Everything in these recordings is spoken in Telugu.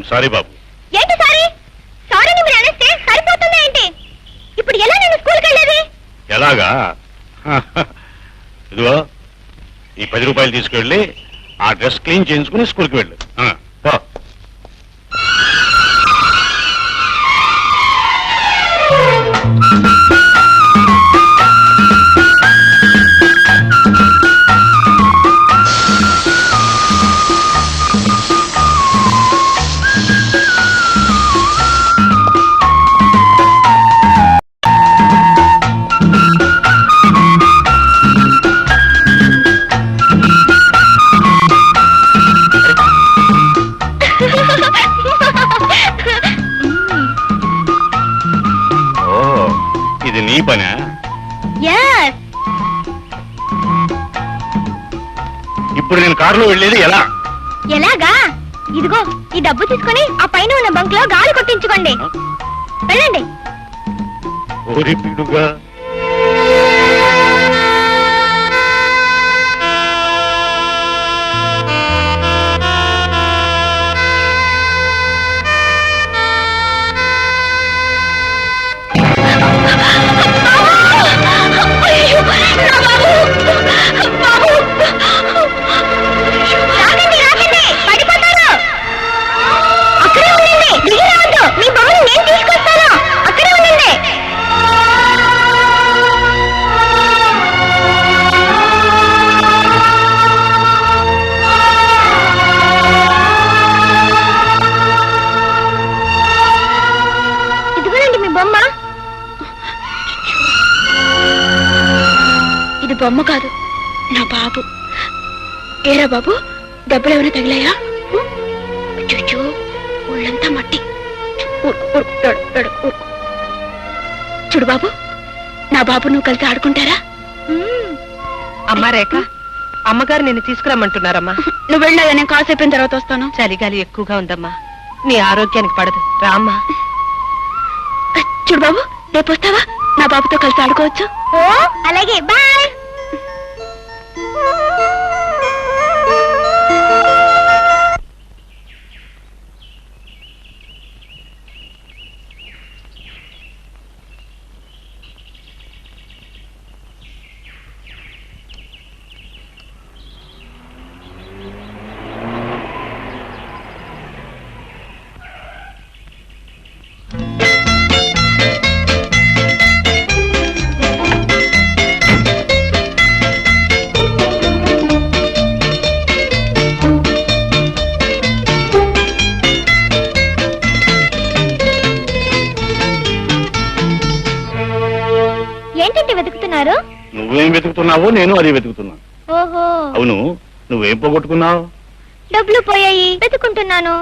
సారీ బాబు. ఏంటి సారీ? సారీని మీరు అనేస్తే సరిపోతుందా ఏంటి? ఇప్పుడు ఎలా నేను స్కూల్కి వెళ్ళేది? ఎలాగా? ఇదిగో ఈ 10 రూపాయలు తీసుకెళ్ళి ఆ డ్రెస్ క్లీన్ చేయించుకుని స్కూల్కి వెళ్ళు. ఇది నీ పనా? ఇప్పుడు నేను కారులో వెళ్ళేది ఎలా? ఎలాగా? ఇదిగో ఈ డబ్బు తీసుకొని ఆ పైన ఉన్న బంక్ లో గాలి కొట్టించుకోండి. వెళ్ళండి. ఓరి పిడుగా. ఇది బొమ్మ కాదు, నా బాబు. ఏరా బాబు, దెబ్బలు ఏమైనా తగిలాయా? చూచూ ఒళ్ళంతా మట్టి. చూడు బాబు, నా బాబు నువ్వు కలిసి ఆడుకుంటారా? అమ్మా రేఖ, అమ్మగారు నిన్ను తీసుకురమ్మంటున్నారమ్మా. నువ్వు వెళ్ళగా నేను కాసేపు తర్వాత వస్తాను. చలిగాలి ఎక్కువగా ఉందమ్మా, నీ ఆరోగ్యానికి పడదు. రామ్మా. చూడు బాబు, రేపు వస్తావా? నా బాబుతో కలిసి ఆడుకోవచ్చు. ఓ అలాగే, బాయ్. ఏంటంటే వెతుకుతున్నారు? నువ్వేం వెతుకుతున్నావో నేను అది వెతుకుతున్నాను. ఓహో, అవును, నువ్వేం పోగొట్టుకున్నావు? డబ్బులు పోయాయి, వెతుకుంటున్నాను.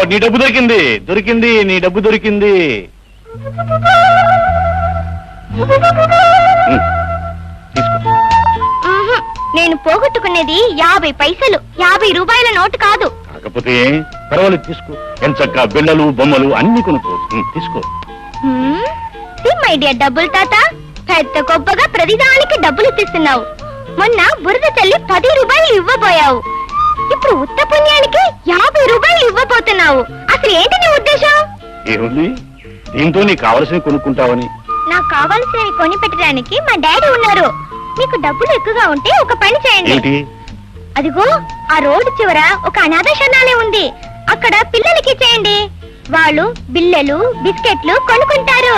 నీ డబ్బు దొరికింది, దొరికింది, నీ డబ్బు దొరికింది. తీసుకో. నేను పోగొట్టుకునేది 50 పైసలు, 50 రూపాయల నోటు కాదు. కాకపోతే పర్వాలేదు, తీసుకో. ఎంచక్క బిళ్ళలు బొమ్మలు అన్ని కొనుక్కో. తీసుకో. మై డియర్ డబ్బులు తాత, పెద్ద గొప్పగా ప్రతిదానికి డబ్బులు ఇస్తున్నావు. మొన్న బురద చల్లి 10 రూపాయలు ఇవ్వబోయావు. ఇప్పుడు ఉత్త పుణ్యానికి 50 రూపాయలు ఇవ్వబోతున్నావు. అసలు ఏంటి నీ ఉద్దేశం? ఏముంది, దీంతో నీకు కావలసినవి కొనుక్కుంటావని. నాకు కావాల్సినవి కొని పెట్టడానికి మా డాడీ ఉన్నారు. మీకు డబ్బులు ఎక్కువగా ఉంటే ఒక పని చేయండి. అదిగో ఆ రోడ్డు చివర ఒక అనాథాశ్రమాలే ఉంది, అక్కడ పిల్లలకి చేయండి. వాళ్ళు బిల్లలు బిస్కెట్లు కొనుక్కుంటారు.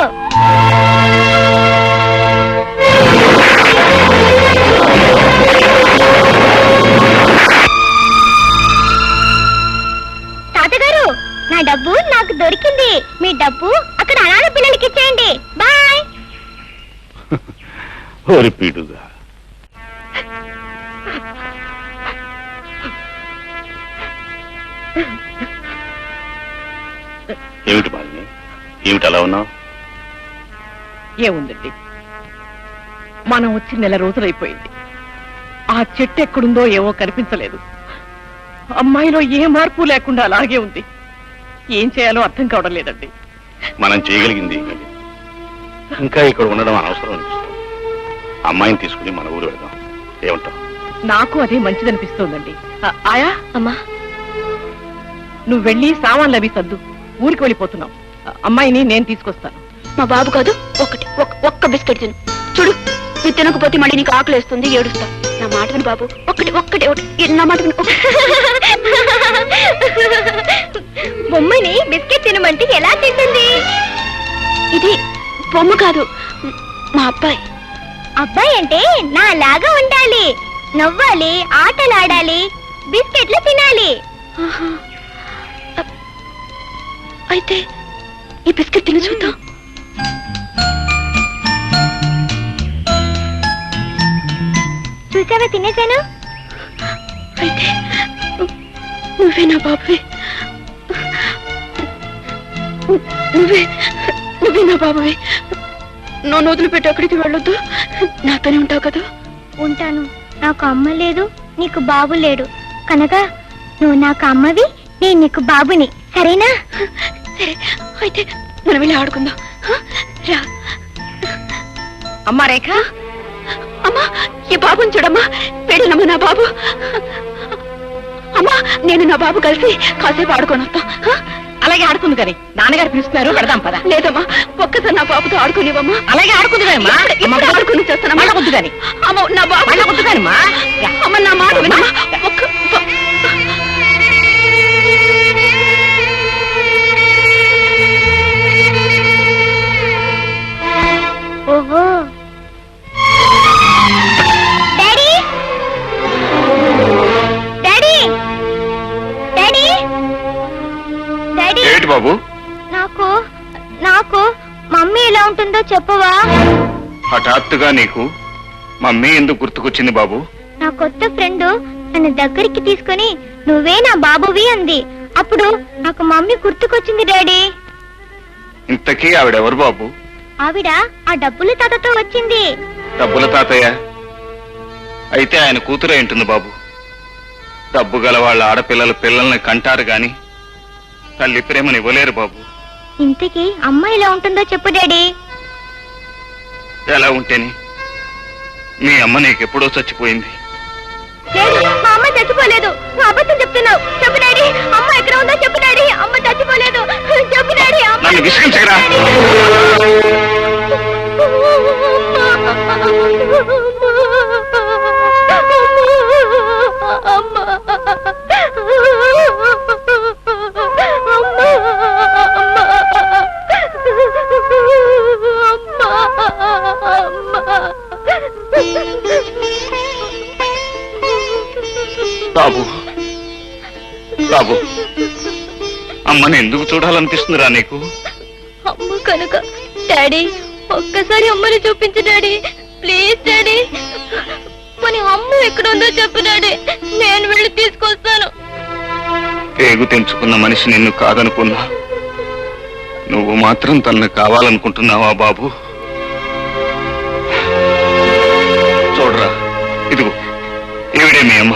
తాతగారు, నా డబ్బు నాకు దొరికింది. మీ డబ్బు అక్కడ అనాథ పిల్లలకి ఇచ్చేయండి. బాయ్. పీడుగా. ఏమిటి బాలిని, ఏమిటి అలా ఉన్నావు? ఏముందండి, మనం వచ్చి 1 నెల రోజులైపోయింది. ఆ చెట్టు ఎక్కడుందో ఏవో కనిపించలేదు. అమ్మాయిలో ఏ మార్పు లేకుండా అలాగే ఉంది. ఏం చేయాలో అర్థం కావడం లేదండి. మనం చేయగలిగింది ఇంకా ఇక్కడ ఉండడం అనవసరం అనిపిస్తుంది. అమ్మాయిని తీసుకుని మన ఊరు వెళ్దాం. ఏమంటావు? నాకు అదే మంచిదనిపిస్తోందండి. ఆయా అమ్మా, నువ్వు వెళ్ళి సామాన్లు అవి సర్దు. ఊరికి వెళ్ళిపోతున్నావు. అమ్మాయిని నేను తీసుకొస్తాను. మా బాబు కాదు, ఒక్క బిస్కెట్ తిను. చూడు, నువ్వు తినకపోతే మళ్ళీ నీకు ఆకలి వేస్తుంది, ఏడుస్తా. నా మాట విను బాబు, ఒక్కటే నా మాట విను. బొమ్మని బిస్కెట్ తినమంటే ఎలా తింటుంది? ఇది బొమ్మ కాదు, మా అబ్బాయి. అబ్బాయి అంటే నాలాగా ఉండాలి, నవ్వాలి, ఆటలాడాలి, బిస్కెట్లు తినాలి. అయితే ఈ బిస్కెట్ తిని చూద్దాం. చూసావా, తినేశాను. అయితే నువ్వే నా బాబువి, నువ్వే నా బాబువి. నన్ను వదిలిపెట్టి అక్కడికి వెళ్ళొద్దు, నాతోనే ఉంటావు కదా? ఉంటాను. నాకు అమ్మ లేదు, నీకు బాబు లేడు కనుక నువ్వు నాకు అమ్మవి, నేను నీకు బాబుని. సరేనా? సరే, అయితే మనం వెళ్ళి ఆడుకుందాం. రా. అమ్మా రేఖ, అమ్మా, ఈ బాబుని చూడమ్మా, పెళ్ళమ్మా నా బాబు. అమ్మా, నేను నా బాబు కలిసి కాసేపు ఆడుకొని వస్తాం. అలాగే ఆడుకుంది కానీ నాన్నగారు పిలుస్తున్నారు, పెడదాం పద. లేదమ్మా, ఒక్కసారి నా బాబుతో ఆడుకునివమ్మా. అలాగే ఆడుకుంది కానీ ఆడుకుని చేస్తానమ్మా. వద్దు కానీ అమ్మ, నా బాబు వద్దు కానీ అమ్మ, నా మాట వినమ్మా. ఓహో, డాడీ, డాడీ, డాడీ, డాడీ. ఏంటి బాబు? నాకు మమ్మీ ఎలా ఉంటుందో చెప్పవా? హఠాత్తుగా నీకు మమ్మీ ఎందుకు గుర్తుకొచ్చింది బాబు? నా కొత్త ఫ్రెండ్ నన్ను దగ్గరికి తీసుకుని నువ్వే నా బాబువి అంది. అప్పుడు నాకు మమ్మీ గుర్తుకొచ్చింది డాడీ. ఇంతకీ ఆవిడెవరు బాబు? ఆవిడ ఆ డబ్బుల తాతతో వచ్చింది. డబ్బుల తాతయ్య అయితే ఆయన కూతురే ఉంటుంది బాబు. డబ్బు గల వాళ్ళ ఆడపిల్లల పిల్లల్ని కంటారు గాని తల్లి ప్రేమని ఇవ్వలేరు బాబు. ఇంతకీ అమ్మ ఎలా ఉంటుందో చెప్పు డాడీ. ఎలా ఉంటేని? మీ అమ్మ నీకెప్పుడో చచ్చిపోయింది. లేదు, మా అమ్మ చచ్చిపోలేదు. నువ్వు అబద్ధం చెప్తున్నావు. చెప్పు డాడీ, అమ్మ ఎక్కడ ఉందో చెప్పు డాడీ. అమ్మ చచ్చిపోలేదు, చెప్పు డాడీ. నన్ను విసిగించగరా? బాబు, బాబు, అమ్మని ఎందుకు చూడాలనిపిస్తుందిరా నీకు? అమ్మ కనుక. డాడీ, ఒక్కసారి అమ్మని చూపించు డాడీ, ప్లీజ్ డాడీ. మన అమ్మ ఎక్కడుందో చెప్పు డాడీ, నేను వెళ్ళి తీసుకొస్తాను. పేగు తెంచుకున్న మనిషి నిన్ను కాదనుకున్నా, నువ్వు మాత్రం తనను కావాలనుకుంటున్నావా బాబు? చూడరా, ఇదిగో ఈవిడే మీ అమ్మ.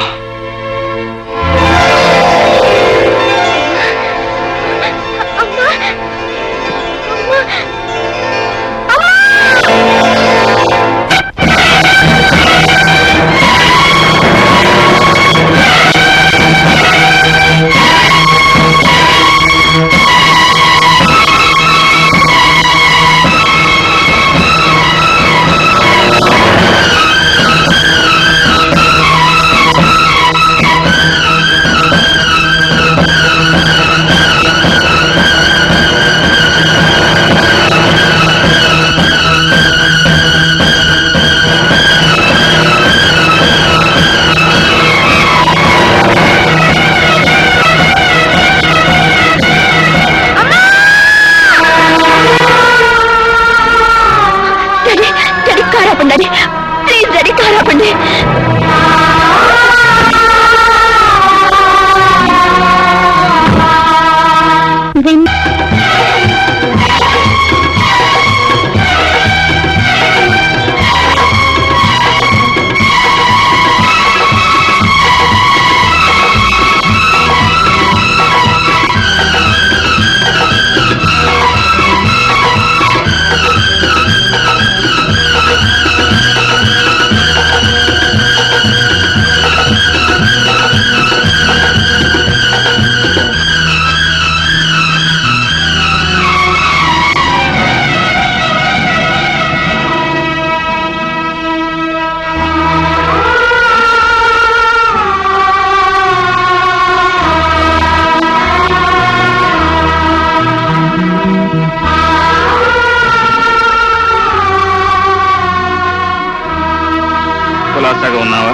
కులాసాగా ఉన్నావా?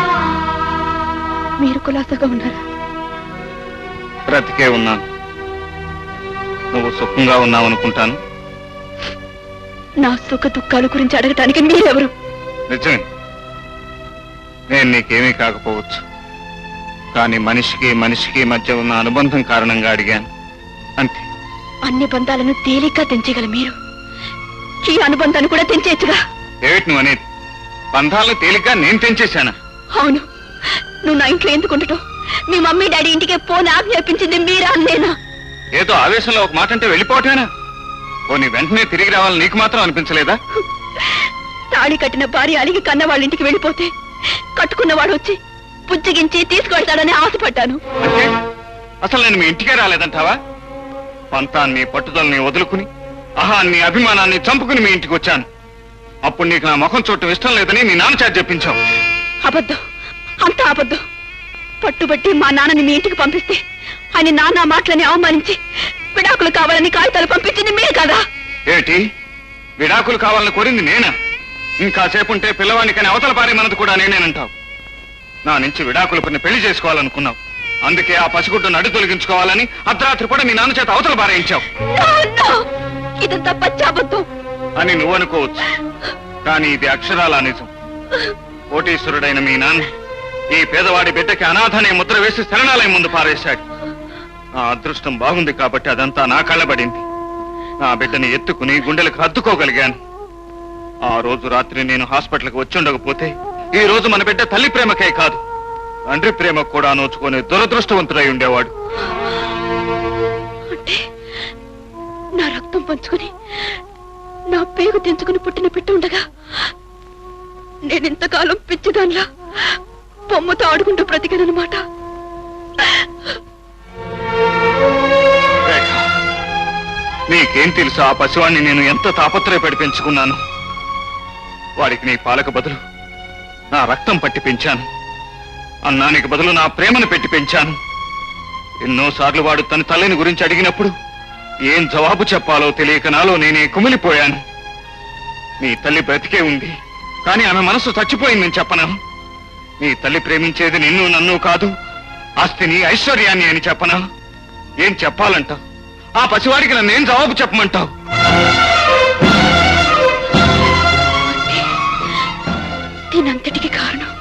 మీరు కులాసగా ఉన్నారా? బ్రతికే ఉన్నాను. నువ్వు సుఖంగా ఉన్నావనుకుంటాను. నా సుఖ దుఃఖాల గురించి అడగటానికి మీరెవరు? నిజమే, నేను నీకేమీ కాకపోవచ్చు. కానీ మనిషికి మనిషికి మధ్య ఉన్న అనుబంధం కారణంగా అడిగాను, అంతే. అన్ని బంధాలను తేలిగ్గా తెంచగల మీరు ఈ అనుబంధాన్ని కూడా తెంచేచ్చుగా. ఏమిటి నువ్వు అనేది? బంధాలను తేలిగ్గా నేను తెంచేశానా? అవును, నువ్వు నా ఇంట్లో ఎందుకు ఉండటం? మీ మమ్మీ డాడీ ఇంటికి పోని ఆజ్ఞాపించింది మీరా నేనా? ఏదో ఆవేశంలో ఒక మాట అంటే వెళ్ళిపోవటమేనా? నీ వెంటనే తిరిగి రావాలని నీకు మాత్రం అనిపించలేదా? తాళి కట్టిన భార్య అలిగి కన్న వాళ్ళ ఇంటికి వెళ్ళిపోతే కట్టుకున్నవాడు వచ్చి పుచ్చగించి తీసుకెళ్తాడని ఆశపడ్డాను. అంటే అసలు నేను మీ ఇంటికే రాలేదంటావా? పంతాన్ని పట్టుదలని వదులుకుని అహాన్ని అభిమానాన్ని చంపుకుని మీ ఇంటికి వచ్చాను. అప్పుడు నీకు నా ముఖం చూడటం ఇష్టం లేదని నీ నాన్న చేత చెప్పించావు. అబద్ధం, అంతా అబద్ధం. పట్టుబట్టి మా నాన్నని మీ ఇంటికి పంపిస్తే ఆయన నాన్న మాటలని అవమానించి విడాకులు కావాలని కాగితాలు పంపించింది మీరు కదా? ఏమిటి, విడాకులు కావాలని కోరింది నేనా? ఇంకాసేపు ఉంటే పిల్లవాడిని కానీ అవతల పారేమన్నది కూడా నేనేనంటావు. నా నుంచి విడాకులు పని పెళ్లి చేసుకోవాలనుకున్నావు. అందుకే ఆ పసిగుడ్డును అడ్డు తొలగించుకోవాలని అర్ధరాత్రి కూడా మీ నాన్న చేత అవతల పారేయించావు. ఇదంతా పచ్చాబద్ధం అని నువ్వు అనుకోవచ్చు, కానీ ఇది అక్షరాల నిజం. కోటీశ్వరుడైన మీ నాన్న ఈ పేదవాడి బిడ్డకి అనాథనే ముద్ర వేసి శరణాలయం ముందు పారేశాడు. నా అదృష్టం బాగుంది కాబట్టి అదంతా నా కళ్ళబడింది. నా బిడ్డని ఎత్తుకుని గుండెలకు హత్తుకోగలిగాను. ఆ రోజు రాత్రి నేను హాస్పిటల్కి వచ్చి ఉండకపోతే ఈ రోజు మన బిడ్డ తల్లి ప్రేమకే కాదు, తండ్రి ప్రేమకు కూడా నోచుకునే దురదృష్టవంతుడై ఉండేవాడు. అంటే నా రక్తం పంచుకుని నా పేగు తెంచుకుని పుట్టిన బిడ్డ ఉండగా నేనింతకాలం పిచ్చిదాన్లా బొమ్మతో ఆడుకుంటూ బ్రతికానన్నమాట. నీకేం తెలుసు ఆ పసివాణ్ణి నేను ఎంత తాపత్రయపడి పెంచుకున్నాను. వాడికి నీ పాలకు బదులు నా రక్తం పట్టి పెంచాను. అన్నానికి బదులు నా ప్రేమను పెట్టి పెంచాను. ఎన్నోసార్లు వాడు తన తల్లిని గురించి అడిగినప్పుడు ఏం జవాబు చెప్పాలో తెలియక నాలో నేనే కుమిలిపోయాను. నీ తల్లి బ్రతికే ఉంది, కానీ ఆమె మనసు చచ్చిపోయిందని చెప్పనా? నీ తల్లి ప్రేమించేది నిన్ను నన్ను కాదు, ఆస్తిని ఐశ్వర్యాన్ని అని చెప్పనా? ఏం చెప్పాలంటావు? ఆ పసివాడికి నన్నేం జవాబు చెప్పమంటావు? దీనంతటికి కారణం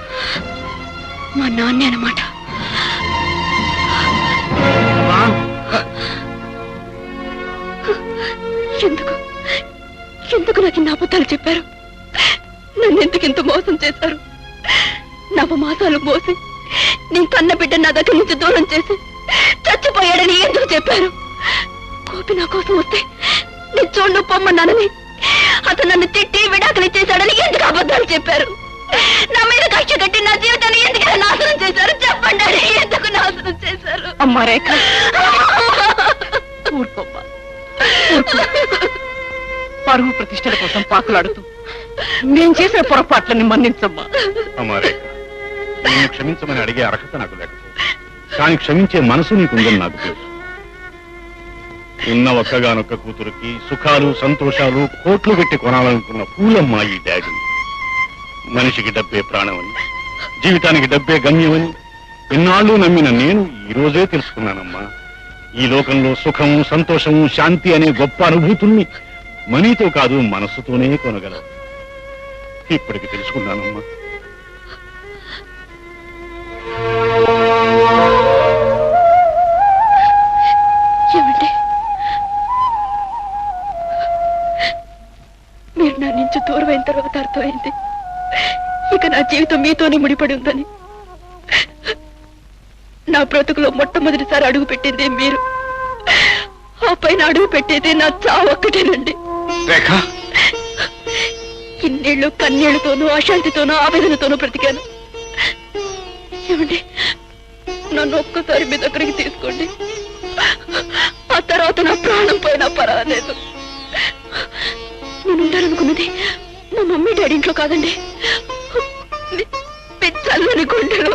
మా నాన్నే అన్నమాట. ఎందుకు ఎందుకు నాకు ఇన్ని అబద్ధాలు చెప్పారు? నన్ను ఎందుకింత మోసం చేశారు? నవమాసాలు మోసి నేను కన్న బిడ్డ నా దగ్గర నుంచి దూరం చేసి చచ్చిపోయాడని ఎందుకు చెప్పారు? కోపి నా కోసం వస్తే నేను చూడు పొమ్మన్నానని, అతను నన్ను తిట్టి విడాకులు ఇచ్చేశాడని ఎందుకు అబద్ధాలు చెప్పారు? నా మీద కక్ష కట్టి నా జీవితాన్ని ఎందుకు నాశనం చేశారు? చెప్పండి, ఎందుకు నాశనం చేశారు? అమ్మా రేఖ, ఊరుకోమ్మా, పరువు ప్రతిష్టల కోసం పాకులాడుతూ నేను చేసిన పొరపాట్లని మన్నించమ్మా. అమ్మా రేఖ, నిన్ను క్షమించమని అడిగే అర్హత నాకు లేకపోతే, కానీ క్షమించే మనసు నీకుందని నాకు తెలుసు. ఉన్న ఒక్కగానొక్క కూతురికి సుఖాలు సంతోషాలు కోట్లు పెట్టి కొనాలనుకున్న పూలమ్మా ఈ డాడీ. మనిషికి డబ్బే ప్రాణమని, జీవితానికి డబ్బే గమ్యమని ఎన్నాళ్ళు నమ్మిన నేను ఈ రోజే తెలుసుకున్నానమ్మా. ఈ లోకంలో సుఖము సంతోషము శాంతి అనే గొప్ప అనుభూతుల్ని మనీతో కాదు మనస్సుతోనే కొనగలవు. ఇప్పటికి తెలుసుకున్నానమ్మా. ఏమండి, మీరు నా నుంచి దూరం అయిన తర్వాత అర్థమైంది ఇక నా జీవితం మీతోనే ముడిపడి ఉందని. నా బ్రతుకులో మొట్టమొదటిసారి అడుగు పెట్టింది మీరు, ఆ పైన అడుగు పెట్టేది నా చావు ఒక్కటేనండి. ఇన్నేళ్ళు కన్నీళ్లతోనూ అశాంతితోనూ ఆవేదనతోనూ బ్రతికాను. ఏమండి, నన్ను ఒక్కసారి మీ దగ్గరికి తీసుకోండి. ఆ తర్వాత నా ప్రాణం పోయినా పర్వాలేదు. నేను ఉండాలనుకున్నది మా మమ్మీ డాడీ ఇంట్లో కాదండి, చల్లని గుండెలు.